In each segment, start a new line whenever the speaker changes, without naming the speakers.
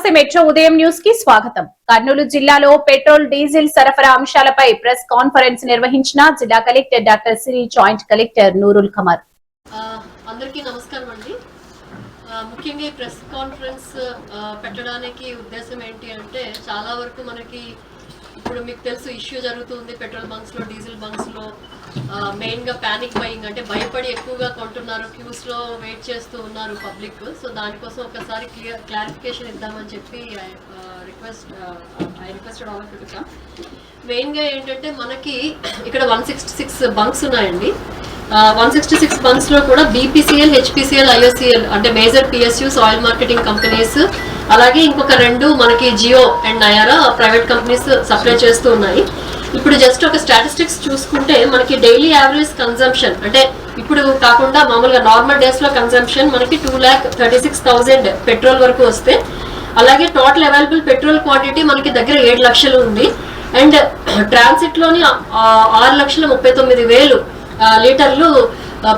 నమస్తే మెట్రో ఉదయం న్యూస్ కి స్వాగతం. కర్నూలు జిల్లాలో పెట్రోల్ డీజిల్ సరఫరా అంశాలపై ప్రెస్ కాన్ఫరెన్స్ నిర్వహించిన జిల్లా collector doctor Shri, joint collector Noorul Khamar.
అందరికీ నమస్కారం అండి. ముఖ్యంగా ఈ ప్రెస్ కాన్ఫరెన్స్ పెట్టడానికి ఉద్దేశం ఏంటి అంటే, చాలా వరకు మనకి ఇప్పుడు మీకు తెలుసు ఇష్యూ జరుగుతుంది పెట్రోల్ బంక్స్ లో, డీజిల్ బంక్స్ లో. మెయిన్ గా ప్యానిక్ బయింగ్ అంటే భయపడి ఎక్కువగా కొంటున్నారు, క్యూస్ లో వెయిట్ చేస్తూ ఉన్నారు పబ్లిక్. సో దానికోసం ఒకసారి క్లారిఫికేషన్ ఇద్దామని చెప్పి I requested all of you to come. Main గా ఏంటంటే మనకి ఇక్కడ 166 బంక్స్ ఉన్నాయండి. 166 బంక్స్ లో కూడా బీపీసీఎల్, హెచ్పీసీఎల్, ఐఓసీఎల్ అంటే major PSUs, oil marketing companies, అలాగే ఇంకొక 2 మనకి Jio and Nayara private companies supply చేస్తూ ఉన్నాయి. ఇప్పుడు జస్ట్ ఒక స్టాటిస్టిక్స్ చూసుకుంటే మనకి డైలీ యావరేజ్ కన్జంప్షన్ అంటే ఇప్పుడు కాకుండా మామూలుగా నార్మల్ డేస్ లో కన్జంప్షన్ మనకి 2,36,000 పెట్రోల్ వరకు వస్తే, అలాగే టోటల్ అవైలబుల్ పెట్రోల్ క్వాంటిటీ మనకి దగ్గర 7 లక్షలు ఉంది. అండ్ ట్రాన్సిట్ లోని 6,39,000 లీటర్లు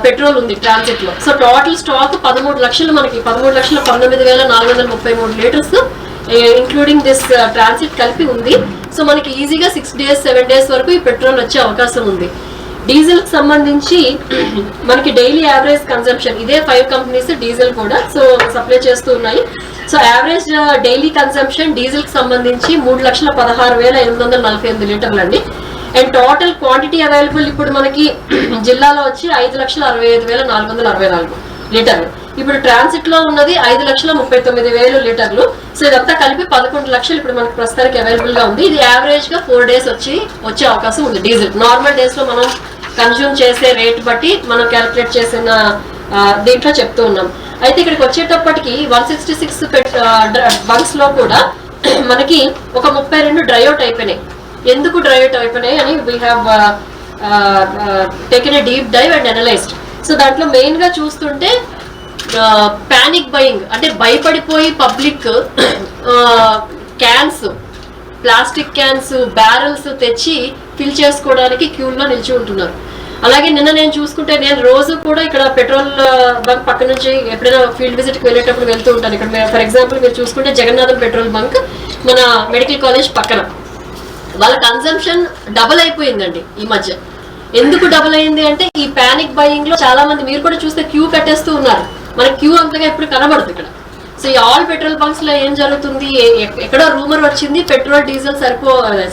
పెట్రోల్ ఉంది ట్రాన్సిట్ లో. సో టోటల్ స్టాక్ 13 లక్షలు, మనకి 13,19,433 లీటర్స్ ఇంక్లూడింగ్ దిస్ ట్రాన్సిట్ కలిపి ఉంది. సో మనకి ఈజీగా 6 days 7 days వరకు ఈ పెట్రోల్ వచ్చే అవకాశం ఉంది. డీజిల్ కి సంబంధించి మనకి డైలీ యావరేజ్ కన్సంప్షన్ ఇదే 5 కంపెనీస్ డీజిల్ కూడా సో సప్లై చేస్తూ ఉన్నాయి. So average daily consumption diesel కి సంబంధించి 3,16,848 లీటర్లు అండి. అండ్ టోటల్ క్వాంటిటీ అవైలబుల్ ఇప్పుడు మనకి జిల్లాలో వచ్చి 5,65,464 లీటర్లు. ఇప్పుడు ట్రాన్సిట్ లో ఉన్నది 5,39,000 లీటర్లు. సో ఇదంతా కలిపి 11 లక్షలు ఇప్పుడు మనకి ప్రస్తుతానికి అవైలబుల్ గా ఉంది. ఇది యావరేజ్ గా 4 days వచ్చే అవకాశం ఉంది. డీజిల్ నార్మల్ డేస్ లో మనం కన్జ్యూమ్ చేసే రేట్ బట్టి మనం క్యాలిక్యులేట్ చేసిన దీంట్లో చెప్తూ ఉన్నాం. అయితే ఇక్కడికి వచ్చేటప్పటికి 166 బంక్స్ లో కూడా మనకి ఒక 32 డ్రైఅవుట్ అయిపోయినాయి. ఎందుకు డ్రైఅవుట్ అయిపోయినాయి అని we have taken a deep dive and analyzed. So దాంట్లో మెయిన్ గా చూస్తుంటే ప్యానిక్ బయింగ్ అంటే భయపడిపోయి public cans, plastic cans, barrels తెచ్చి ఫిల్ చేసుకోవడానికి క్యూల్లో నిలిచి ఉంటున్నారు. అలాగే నిన్న నేను చూసుకుంటే, నేను రోజు కూడా ఇక్కడ పెట్రోల్ బంక్ పక్క నుంచి ఎప్పుడైనా ఫీల్డ్ విజిట్కి వెళ్ళేటప్పుడు వెళ్తూ ఉంటాను. ఇక్కడ ఫర్ ఎగ్జాంపుల్ మీరు చూసుకుంటే జగన్నాథం పెట్రోల్ బంక్ మన మెడికల్ కాలేజ్ పక్కన. వాళ్ళ కన్సంప్షన్ డబుల్ అయిపోయిందండి ఈ మధ్య. ఎందుకు డబుల్ అయింది అంటే ఈ ప్యానిక్ బయింగ్ లో చాలా మంది, మీరు కూడా చూస్తే క్యూ కట్టేస్తూ ఉన్నారు. మనకి క్యూ అంతగా ఎప్పుడు కనబడదు ఇక్కడ. సో ఈ ఆల్ పెట్రోల్ బంక్స్ లో ఏం జరుగుతుంది, ఎక్కడో రూమర్ వచ్చింది పెట్రోల్ డీజిల్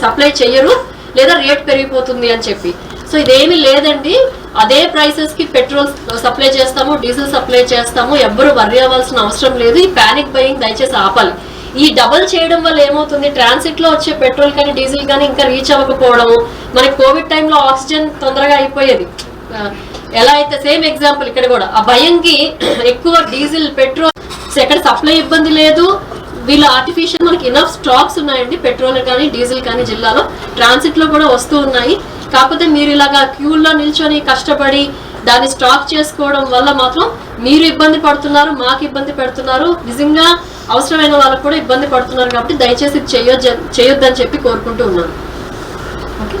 సప్లై చెయ్యరు లేదా రేట్ పెరిగిపోతుంది అని చెప్పి. సో ఇదేమీ లేదండి, అదే ప్రైసెస్ కి పెట్రోల్ సప్లై చేస్తాము, డీజిల్ సప్లై చేస్తాము, ఎవ్వరు వర్రీ అవ్వాల్సిన అవసరం లేదు. ఈ ప్యానిక్ బయింగ్ దయచేసి ఆపాలి. ఈ డబల్ చేయడం వల్ల ఏమవుతుంది, ట్రాన్సిట్ లో వచ్చే పెట్రోల్ కానీ డీజిల్ కానీ ఇంకా రీచ్ అవ్వకపోవడము. మనకి కోవిడ్ టైంలో ఆక్సిజన్ తొందరగా అయిపోయేది. ఎలా అయితే సేమ్ ఎగ్జాంపుల్ ఇక్కడ కూడా ఆ భయంకి ఎక్కువ డీజిల్, పెట్రోల్ ఎక్కడ సప్లై ఇబ్బంది లేదు. వీళ్ళ ఆర్టిఫిషియల్ మనకి ఇనఫ్ స్టాక్స్ ఉన్నాయండి, పెట్రోల్ కానీ డీజిల్ కానీ జిల్లాలో ట్రాన్సిట్ లో కూడా వస్తూ ఉన్నాయి. కాకపోతే మీరు ఇలాగా క్యూల్లో నిల్చొని కష్టపడి దాన్ని స్టాక్ చేసుకోవడం వల్ల మాత్రం మీరు ఇబ్బంది పడుతున్నారు, మాకు ఇబ్బంది పెడుతున్నారు, నిజంగా అవసరమైన వాళ్ళకు కూడా ఇబ్బంది పడుతున్నారు. కాబట్టి దయచేసి చేయొద్దని చెప్పి కోరుకుంటూ ఉన్నాను. ఓకే.